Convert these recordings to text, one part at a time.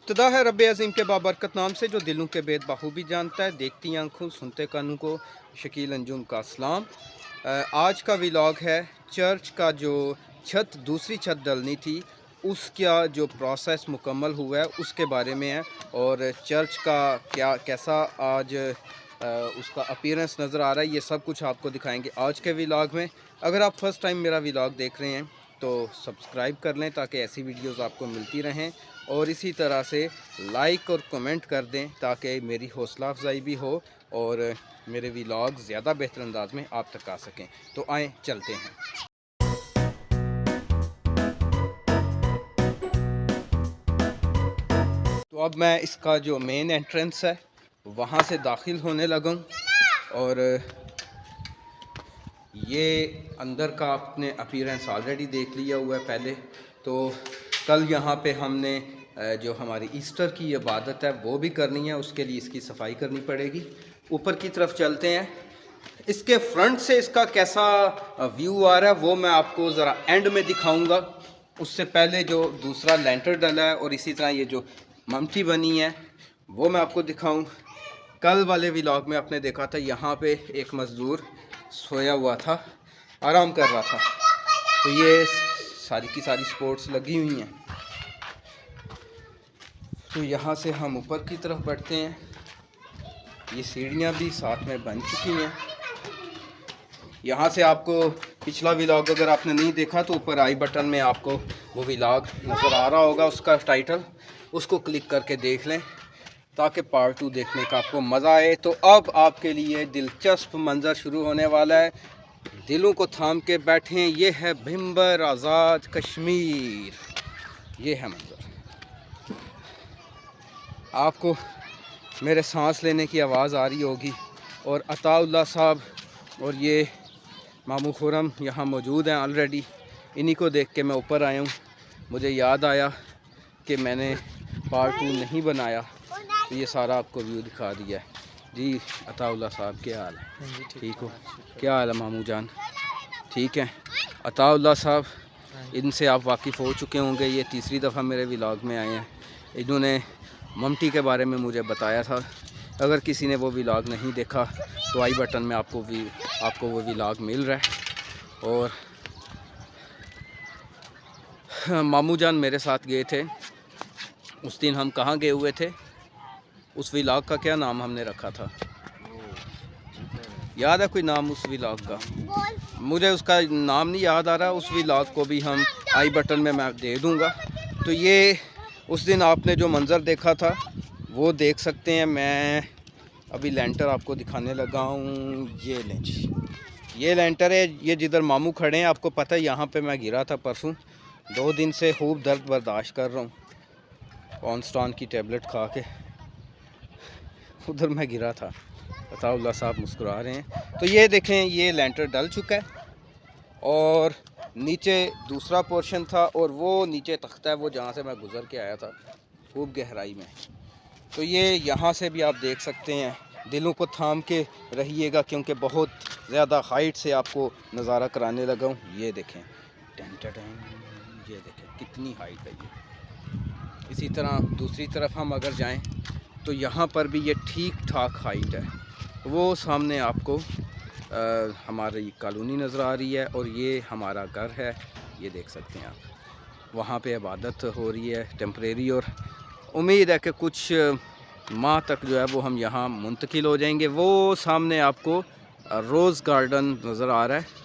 इब्तिदा है रब अज़ीम के बाबरकत नाम से जो दिलों के भेद बाखूबी जानता है, देखती आँखों सुनते कानों को। शकील अंजुम का सलाम। आज का व्लॉग है चर्च का जो दूसरी छत डलनी थी उसका जो प्रोसेस मुकम्मल हुआ है उसके बारे में है, और चर्च का कैसा आज उसका अपीयरेंस नज़र आ रहा है, ये सब कुछ आपको दिखाएंगे आज के व्लॉग में। अगर आप फर्स्ट टाइम मेरा व्लॉग देख रहे हैं तो सब्सक्राइब कर लें ताकि ऐसी वीडियोस आपको मिलती रहें, और इसी तरह से लाइक और कमेंट कर दें ताकि मेरी हौसला अफजाई भी हो और मेरे व्लॉग ज़्यादा बेहतर अंदाज में आप तक आ सकें। तो आएँ चलते हैं। तो अब मैं इसका जो मेन एंट्रेंस है वहाँ से दाखिल होने लगा हूँ, और ये अंदर का आपने अपीयरेंस ऑलरेडी देख लिया हुआ है पहले। तो कल यहाँ पे हमने जो हमारी ईस्टर की इबादत है वो भी करनी है, उसके लिए इसकी सफाई करनी पड़ेगी। ऊपर की तरफ चलते हैं। इसके फ्रंट से इसका कैसा व्यू आ रहा है वो मैं आपको ज़रा एंड में दिखाऊंगा। उससे पहले जो दूसरा लेंटर डला है और इसी तरह ये जो ममटी बनी है वो मैं आपको दिखाऊं। कल वाले व्लॉग में आपने देखा था यहाँ पे एक मज़दूर सोया हुआ था, आराम कर रहा था। तो ये सारी की सारी स्पोर्ट्स लगी हुई हैं। तो यहाँ से हम ऊपर की तरफ बढ़ते हैं। ये सीढ़ियाँ भी साथ में बन चुकी हैं। यहाँ से आपको पिछला व्लॉग अगर आपने नहीं देखा तो ऊपर आई बटन में आपको वो व्लॉग नज़र आ रहा होगा, उसका टाइटल, उसको क्लिक करके देख लें ताकि पार्ट 2 देखने का आपको मज़ा आए। तो अब आपके लिए दिलचस्प मंज़र शुरू होने वाला है। दिलों को थाम के बैठें। ये है भिंबर आज़ाद कश्मीर। ये है मंज़र। आपको मेरे सांस लेने की आवाज़ आ रही होगी, और अताउल्लाह साहब और ये मामू खुरम यहाँ मौजूद हैं ऑलरेडी। इन्हीं को देख के मैं ऊपर आया हूँ। मुझे याद आया कि मैंने पार्ट 2 नहीं बनाया, तो ये सारा आपको व्यू दिखा दिया है। जी अताउल्लाह साहब क्या हाल है? ठीक हो? क्या हाल है मामू जान? ठीक है। अताउल्लाह साहब, इनसे आप वाकिफ़ हो चुके होंगे, ये तीसरी दफ़ा मेरे व्लॉग में आए हैं। इन्होंने ममटी के बारे में मुझे बताया था। अगर किसी ने वो व्लॉग नहीं देखा तो आई बटन में आपको वो व्लॉग मिल रहा है। और मामू जान मेरे साथ गए थे। उस दिन हम कहाँ गए हुए थे? उस व्लॉग का क्या नाम हमने रखा था? याद है कोई नाम उस व्लॉग का? मुझे उसका नाम नहीं याद आ रहा। उस व्लॉग को भी हम आई बटन में मैं दे दूँगा। तो ये उस दिन आपने जो मंज़र देखा था वो देख सकते हैं। मैं अभी लेंटर आपको दिखाने लगा हूँ। ये लें जी, ये लेंटर है। ये जिधर मामू खड़े हैं, आपको पता है यहाँ पे मैं गिरा था परसों। 2 दिन से खूब दर्द बर्दाश्त कर रहा हूँ, कॉन्स्टान की टेबलेट खा के। उधर मैं गिरा था। अताउल्लाह साहब मुस्कुरा रहे हैं। तो ये देखें, ये लेंटर डल चुका है, और नीचे दूसरा पोर्शन था, और वो नीचे तख्ता है वो जहाँ से मैं गुज़र के आया था, खूब गहराई में। तो ये यहाँ से भी आप देख सकते हैं। दिलों को थाम के रहिएगा क्योंकि बहुत ज़्यादा हाइट से आपको नज़ारा कराने लगा हूँ। ये देखें, ये देखें कितनी हाइट है ये। इसी तरह दूसरी तरफ हम अगर जाएं तो यहाँ पर भी ये ठीक ठाक हाइट है। वो सामने आपको हमारी कॉलोनी नज़र आ रही है, और ये हमारा घर है। ये देख सकते हैं आप। वहाँ पे इबादत हो रही है टेम्परेरी, और उम्मीद है कि कुछ माह तक जो है वो हम यहाँ मुंतकिल हो जाएंगे। वो सामने आपको रोज़ गार्डन नज़र आ रहा है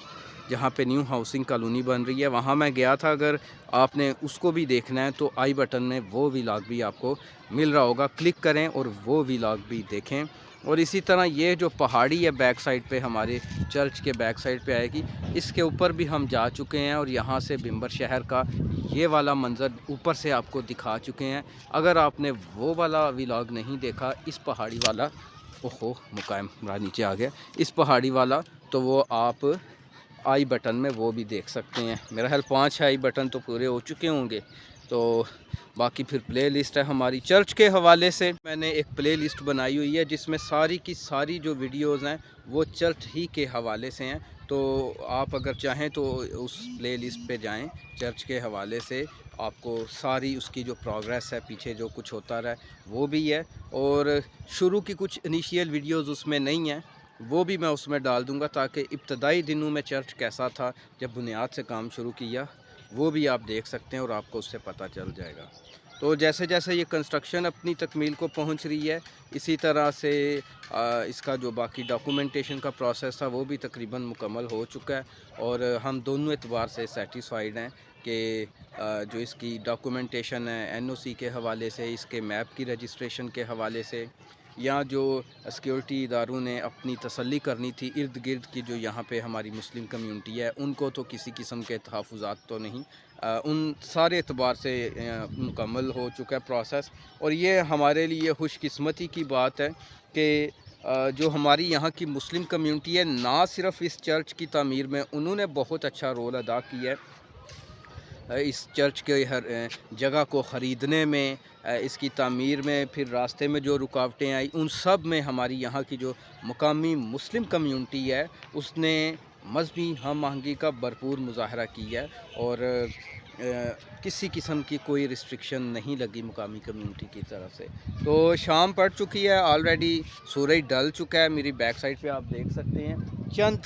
जहाँ पे न्यू हाउसिंग कॉलोनी बन रही है। वहाँ मैं गया था। अगर आपने उसको भी देखना है तो आई बटन में वो व्लॉग भी आपको मिल रहा होगा, क्लिक करें और वो व्लॉग भी देखें। और इसी तरह ये जो पहाड़ी है बैक साइड पे, हमारे चर्च के बैक साइड पे आएगी, इसके ऊपर भी हम जा चुके हैं, और यहाँ से भिंबर शहर का ये वाला मंज़र ऊपर से आपको दिखा चुके हैं। अगर आपने वो वाला व्लॉग नहीं देखा, इस पहाड़ी वाला, ओहो मुकायम नीचे आ गया, इस पहाड़ी वाला, तो वो आप आई बटन में वो भी देख सकते हैं। मेरा ख्याल 5 आई बटन तो पूरे हो चुके होंगे। तो बाकी फिर प्ले लिस्ट है हमारी चर्च के हवाले से। मैंने एक प्ले लिस्ट बनाई हुई है जिसमें सारी की सारी जो वीडियोस हैं वो चर्च ही के हवाले से हैं। तो आप अगर चाहें तो उस प्ले लिस्ट पे जाएं, चर्च के हवाले से आपको सारी उसकी जो प्रोग्रेस है, पीछे जो कुछ होता रहा है वो भी है, और शुरू की कुछ इनिशियल वीडियोज़ उसमें नहीं हैं, वो भी मैं उसमें डाल दूँगा, ताकि इब्तदाई दिनों में चर्च कैसा था जब बुनियाद से काम शुरू किया, वो भी आप देख सकते हैं और आपको उससे पता चल जाएगा। तो जैसे जैसे ये कंस्ट्रक्शन अपनी तकमील को पहुंच रही है, इसी तरह से इसका जो बाकी डॉक्यूमेंटेशन का प्रोसेस था वो भी तकरीबन मुकम्मल हो चुका है, और हम दोनों एतबार से सेटिस्फाइड हैं कि जो इसकी डॉक्यूमेंटेशन है एनओसी के हवाले से, इसके मैप की रजिस्ट्रेशन के हवाले से, या जो सिक्योरिटी इदारों ने अपनी तसल्ली करनी थी इर्द गिर्द की जो यहाँ पे हमारी मुस्लिम कम्युनिटी है, उनको तो किसी किस्म के तहफ़्फ़ुज़ात तो नहीं, उन सारे एतबार से मुकम्मल हो चुका है प्रोसेस। और ये हमारे लिए खुशकिस्मती की बात है कि जो हमारी यहाँ की मुस्लिम कम्युनिटी है, ना सिर्फ़ इस चर्च की तामीर में उन्होंने बहुत अच्छा रोल अदा किया है, इस चर्च के हर जगह को ख़रीदने में, इसकी तामीर में, फिर रास्ते में जो रुकावटें आई उन सब में हमारी यहाँ की जो मुकामी मुस्लिम कम्युनिटी है उसने मज़हबी हम आहंगी का भरपूर मुज़ाहरा किया है, और किसी किस्म की कोई रिस्ट्रिक्शन नहीं लगी मुकामी कम्युनिटी की तरफ से। तो शाम पड़ चुकी है ऑलरेडी, सूरज ढल चुका है, मेरी बैक साइड पे आप देख सकते हैं चंद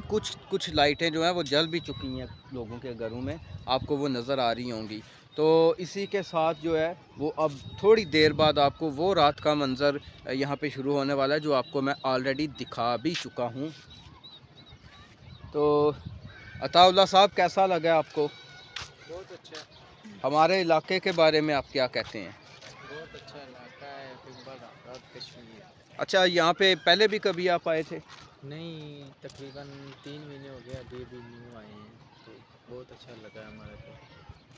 कुछ लाइटें जो हैं वो जल भी चुकी हैं लोगों के घरों में, आपको वो नज़र आ रही होंगी। तो इसी के साथ जो है वो अब थोड़ी देर बाद आपको वो रात का मंज़र यहाँ पे शुरू होने वाला है, जो आपको मैं ऑलरेडी दिखा भी चुका हूँ। तो अताउल्लाह साहब, कैसा लगा आपको? बहुत अच्छा। हमारे इलाके के बारे में आप क्या कहते हैं? बहुत अच्छा इलाका है फिर कश्मीर। अच्छा, यहाँ पे पहले भी कभी आप आए थे? नहीं, तकरीबन 3 महीने हो गए, अभी भी न्यू आए हैं, तो बहुत अच्छा लगा हमारे को।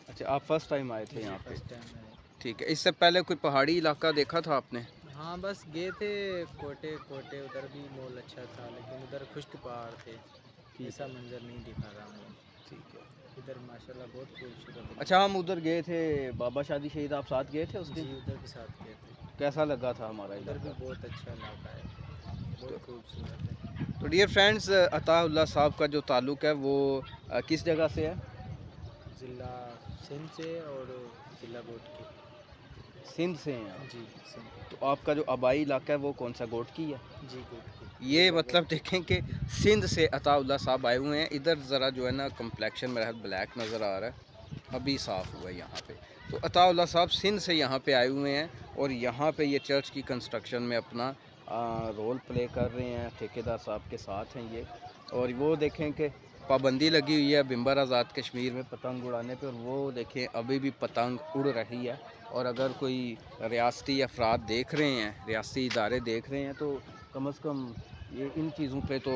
अच्छा, आप फर्स्ट टाइम आए थे यहाँ पे? फर्स्ट टाइम आए। ठीक है, इससे पहले कोई पहाड़ी इलाका देखा था आपने? हाँ, बस गए थे कोटे कोटे, उधर भी मॉल अच्छा था, लेकिन उधर खुश्क पहाड़ थे, ऐसा मंजर नहीं दिखा था हमें। ठीक है। इधर माशाल्लाह बहुत खूबसूरत है। अच्छा, हम उधर गए थे बाबा शादी शहीद, आप साथ गए थे उस जी, दिन? उधर भी साथ गए थे। कैसा लगा था हमारा उधर भी इलाका? बहुत अच्छा इलाका है, बहुत खूबसूरत है। तो डियर फ्रेंड्स, अताउल्लाह साहब का जो ताल्लुक़ है वो किस जगह से है? ज़िला सिंध से और ज़िला कोटकी। सिंध से हैं आप? जी, सिंध। तो आपका जो आबाई इलाका है वो कौन सा, गोटकी है? जी, कोटकी। ये मतलब देखें कि सिंध से अताउल्लाह साहब आए हुए हैं। इधर ज़रा जो है ना कम्प्लेक्शन मेरा ब्लैक नज़र आ रहा है, अभी साफ़ हुआ है यहाँ पे। तो अताउल्लाह साहब सिंध से यहाँ पे आए हुए हैं, और यहाँ पे ये चर्च की कंस्ट्रक्शन में अपना रोल प्ले कर रहे हैं, ठेकेदार साहब के साथ हैं ये। और वो देखें कि पाबंदी लगी हुई है बिम्बर आज़ाद कश्मीर में पतंग उड़ाने पे, और वो देखें अभी भी पतंग उड़ रही है। और अगर कोई रियासती अफराद देख रहे हैं, रियासती इदारे देख रहे हैं, तो कम से कम ये इन चीज़ों पे तो,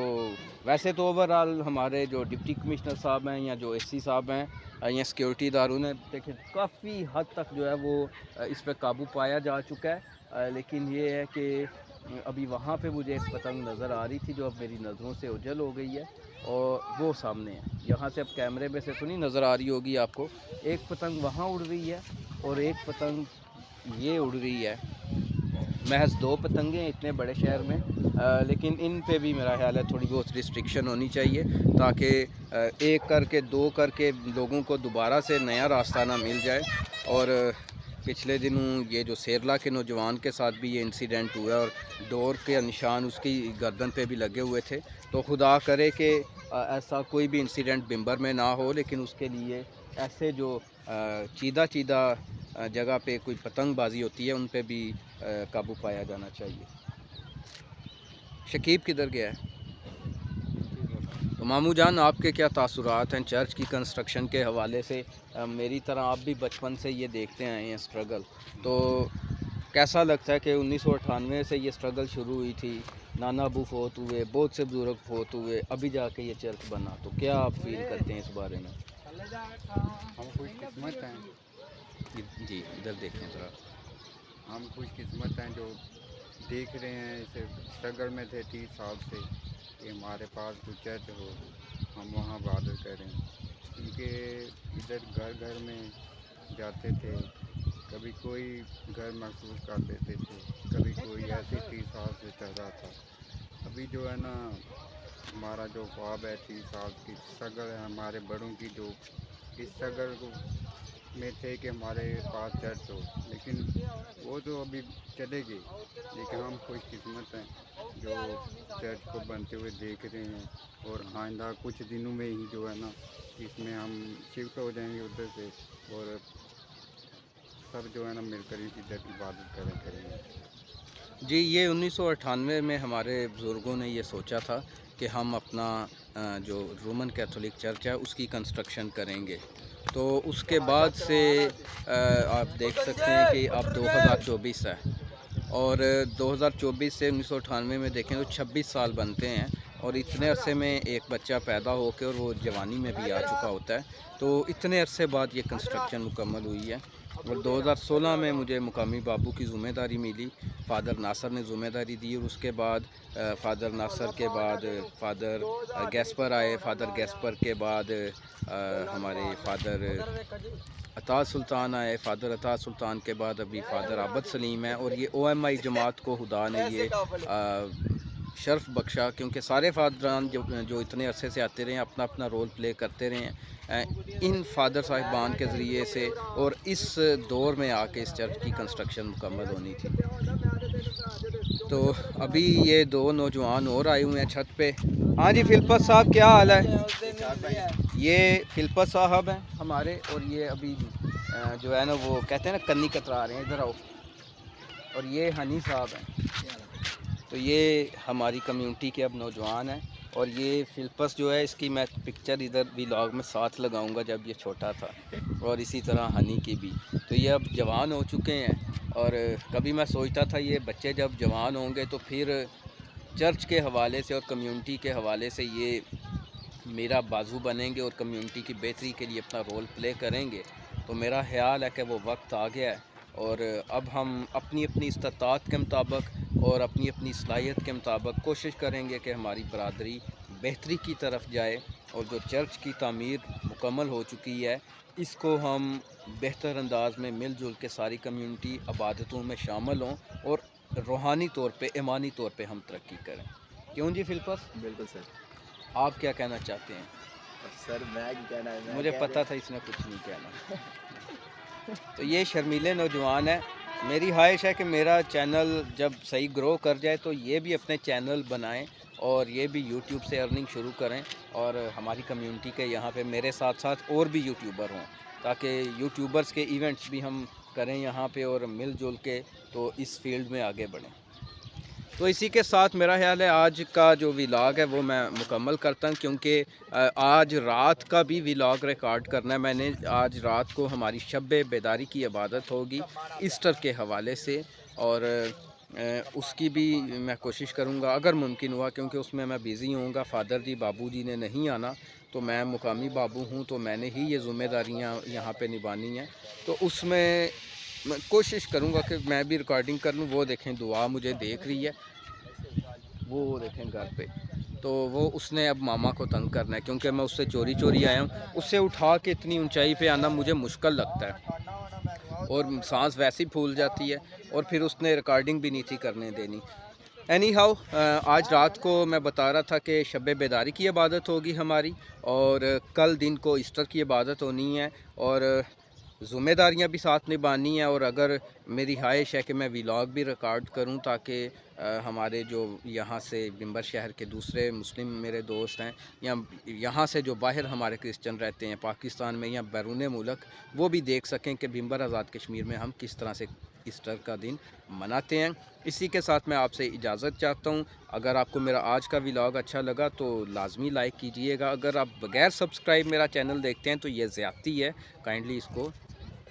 वैसे तो ओवरऑल हमारे जो डिप्टी कमिश्नर साहब हैं या जो एससी साहब हैं या सिक्योरिटी इदारों ने देखिए काफ़ी हद तक जो है वो इस पे काबू पाया जा चुका है, लेकिन ये है कि अभी वहाँ पे मुझे एक पतंग नज़र आ रही थी जो अब मेरी नज़रों से ओझल हो गई है, और वो सामने है। यहाँ से अब कैमरे में से तो नहीं नज़र आ रही होगी आपको, एक पतंग वहाँ उड़ रही है और एक पतंग ये उड़ रही है। महज 2 पतंगे हैं इतने बड़े शहर में, लेकिन इन पे भी मेरा ख्याल है थोड़ी बहुत रिस्ट्रिक्शन होनी चाहिए, ताकि एक करके 2 करके लोगों को दोबारा से नया रास्ता ना मिल जाए। और पिछले दिनों ये जो सेरला के नौजवान के साथ भी ये इंसिडेंट हुआ, और डोर के निशान उसकी गर्दन पे भी लगे हुए थे। तो खुदा करे कि ऐसा कोई भी इंसिडेंट बिम्बर में ना हो, लेकिन उसके लिए ऐसे जो चीदा चीदा जगह पे कोई पतंगबाजी होती है उन पे भी काबू पाया जाना चाहिए। शकीब किधर गया है? तो मामू जान, आपके क्या तासुरात हैं चर्च की कंस्ट्रक्शन के हवाले से? मेरी तरह आप भी बचपन से ये देखते आए हैं स्ट्रगल, तो कैसा लगता है कि 1998 से ये स्ट्रगल शुरू हुई थी, नाना अबू फोत हुए, बहुत से बुजुर्ग फोत हुए, अभी जाके ये चर्च बना, तो क्या आप फील करते हैं इस बारे में? हम खुशकिस्मत हैं, जी, इधर देखें ज़रा। हम खुशकिस्मत हैं जो देख रहे हैं, इसे स्ट्रगल में थे 30 साल से कि हमारे पास जो चर्च हो, हम वहाँ इबादत करें, क्योंकि इधर घर घर में जाते थे, कभी कोई घर महसूस कर लेते थे, कभी कोई ऐसे 30 साल से चल रहा था। अभी जो है ना हमारा जो ख्वाब है 30 साल की स्ट्रगल है हमारे बड़ों की, जो इस स्ट्रगल को में थे कि हमारे पास चर्च हो, लेकिन वो तो अभी चले गए। लेकिन हम खुशकिस्मत हैं जो चर्च को बनते हुए देख रहे हैं, और आइंदा कुछ दिनों में ही जो है ना, इसमें हम शिफ्ट हो जाएंगे उधर से, और सब जो है ना मिलकर इधर इबादत करेंगे। जी, ये 1998 में हमारे बुज़ुर्गों ने ये सोचा था कि हम अपना जो रोमन कैथोलिक चर्च है उसकी कंस्ट्रक्शन करेंगे। तो उसके बाद से आप देख सकते हैं कि अब 2024 है, और 2024 से 1998 में देखें तो 26 साल बनते हैं, और इतने अरसे में एक बच्चा पैदा होकर और वो जवानी में भी आ चुका होता है। तो इतने अरसे बाद ये कंस्ट्रक्शन मुकम्मल हुई है, और 2016 में मुझे मुकामी बाबू की ज़िम्मेदारी मिली। फ़ादर नासर ने ज़िम्मेदारी दी, और उसके बाद फ़ादर नासर के बाद फ़ादर गैस्पर आए। फ़ादर गैस्पर के बाद हमारे फ़ादर अता सुल्तान आए। फ़ादर अता सुल्तान के बाद अभी फ़ादर आबद सलीम है, और ये OMI जमात को खुदा ने ये शर्फ़ बख्शा, क्योंकि सारे फ़ादरान जो इतने अरसे से आते रहे हैं अपना अपना रोल प्ले करते रहे हैं इन फ़ादर साहिबान के ज़रिए से, और इस दौर में आके इस चर्च की कंस्ट्रक्शन मुकम्मल होनी थी। तो अभी ये दो नौजवान और आए हुए हैं छत पे। हाँ जी फिलपत साहब, क्या हाल है? ये फिलपत साहब हैं हमारे, और ये अभी जो है ना वो कहते हैं ना कन्नी कतरा रहे हैं, इधर आओ। और ये हनी साहब हैं। तो ये हमारी कम्युनिटी के अब नौजवान हैं, और ये फिलपस जो है इसकी मैं पिक्चर इधर व्लॉग में साथ लगाऊंगा जब ये छोटा था, और इसी तरह हनी की भी। तो ये अब जवान हो चुके हैं, और कभी मैं सोचता था ये बच्चे जब जवान होंगे तो फिर चर्च के हवाले से और कम्युनिटी के हवाले से ये मेरा बाजू बनेंगे और कम्युनिटी की बेहतरी के लिए अपना रोल प्ले करेंगे। तो मेरा ख्याल है कि वो वक्त आ गया है, और अब हम अपनी अपनी इस्तात के मुताबिक और अपनी अपनी सलाहियत के मुताबिक कोशिश करेंगे कि हमारी बरादरी बेहतरी की तरफ जाए, और जो चर्च की तामीर मुकम्मल हो चुकी है इसको हम बेहतर अंदाज में मिलजुल के सारी कम्युनिटी इबादतों में शामिल हों, और रूहानी तौर पे ईमानी तौर पे हम तरक्की करें। क्यों जी फिलपस? बिल्कुल सर। आप क्या कहना चाहते हैं? सर मैं क्या कहना है, मुझे पता था इसने कुछ नहीं कहना। तो ये शर्मीले नौजवान है। मेरी ख्वाहिश है कि मेरा चैनल जब सही ग्रो कर जाए तो ये भी अपने चैनल बनाएं, और ये भी यूट्यूब से अर्निंग शुरू करें, और हमारी कम्युनिटी के यहाँ पे मेरे साथ साथ और भी यूट्यूबर हों, ताकि यूट्यूबर्स के इवेंट्स भी हम करें यहाँ पे, और मिलजुल के तो इस फील्ड में आगे बढ़ें। तो इसी के साथ मेरा ख्याल है आज का जो व्लॉग है वो मैं मुकम्मल करता हूँ, क्योंकि आज रात का भी व्लॉग रिकॉर्ड करना है मैंने। आज रात को हमारी शब बेदारी की इबादत होगी ईस्टर के हवाले से, और उसकी भी मैं कोशिश करूँगा अगर मुमकिन हुआ, क्योंकि उसमें मैं बिज़ी होऊंगा। फ़ादर जी बाबू जी ने नहीं आना, तो मैं मुकामी बाबू हूँ, तो मैंने ही ये ज़िम्मेदारियाँ यहाँ पे निभानी हैं। तो उसमें मैं कोशिश करूँगा कि मैं भी रिकॉर्डिंग कर लूँ। वो देखें दुआ मुझे देख रही है, वो देखें घर पे। तो वो उसने अब मामा को तंग करना है, क्योंकि मैं उससे चोरी चोरी आया हूँ। उससे उठा के इतनी ऊंचाई पे आना मुझे मुश्किल लगता है, और सांस वैसे ही फूल जाती है, और फिर उसने रिकॉर्डिंग भी नहीं थी करने देनी। एनी हाउ आज रात को मैं बता रहा था कि शब बेदारी की इबादत होगी हमारी, और कल दिन को ईस्टर की इबादत होनी है, और ज़िम्मेदारियां भी साथ निभानी है। और अगर मेरी ख्वाहिश है कि मैं व्लॉग भी रिकॉर्ड करूं, ताकि हमारे जो यहाँ से बिम्बर शहर के दूसरे मुस्लिम मेरे दोस्त हैं, या यहाँ से जो बाहर हमारे क्रिश्चियन रहते हैं पाकिस्तान में या बैरून मुल्क, वो भी देख सकें कि बिम्बर आज़ाद कश्मीर में हम किस तरह से ईस्टर का दिन मनाते हैं। इसी के साथ मैं आपसे इजाज़त चाहता हूँ। अगर आपको मेरा आज का व्लॉग अच्छा लगा तो लाजमी लाइक कीजिएगा। अगर आप बगैर सब्सक्राइब मेरा चैनल देखते हैं तो ये ज़्यादती है, काइंडली इसको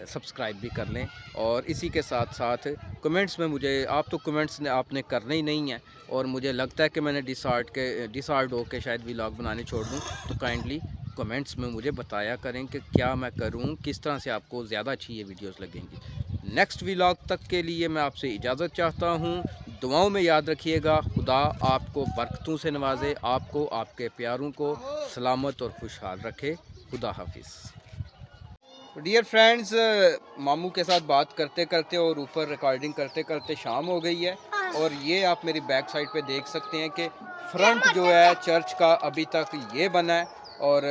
सब्सक्राइब भी कर लें। और इसी के साथ साथ कमेंट्स में मुझे, आप तो कमेंट्स ने आपने करने ही नहीं है, और मुझे लगता है कि मैंने डिसार्ड हो के शायद व्लॉग बनाने छोड़ दूँ। तो काइंडली कमेंट्स में मुझे बताया करें कि क्या मैं करूं, किस तरह से आपको ज़्यादा अच्छी ये वीडियोस लगेंगी। नेक्स्ट व्लॉग तक के लिए मैं आपसे इजाज़त चाहता हूं। दुआओं में याद रखिएगा। खुदा आपको बरकतों से नवाजे, आपको आपके प्यारों को सलामत और खुशहाल रखे। खुदा हाफिज़। डियर फ्रेंड्स, मामू के साथ बात करते करते और ऊपर रिकॉर्डिंग करते करते शाम हो गई है, और ये आप मेरी बैक साइड पे देख सकते हैं कि फ्रंट जो है चर्च का अभी तक ये बना है। और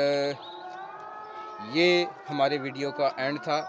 ये हमारे वीडियो का एंड था।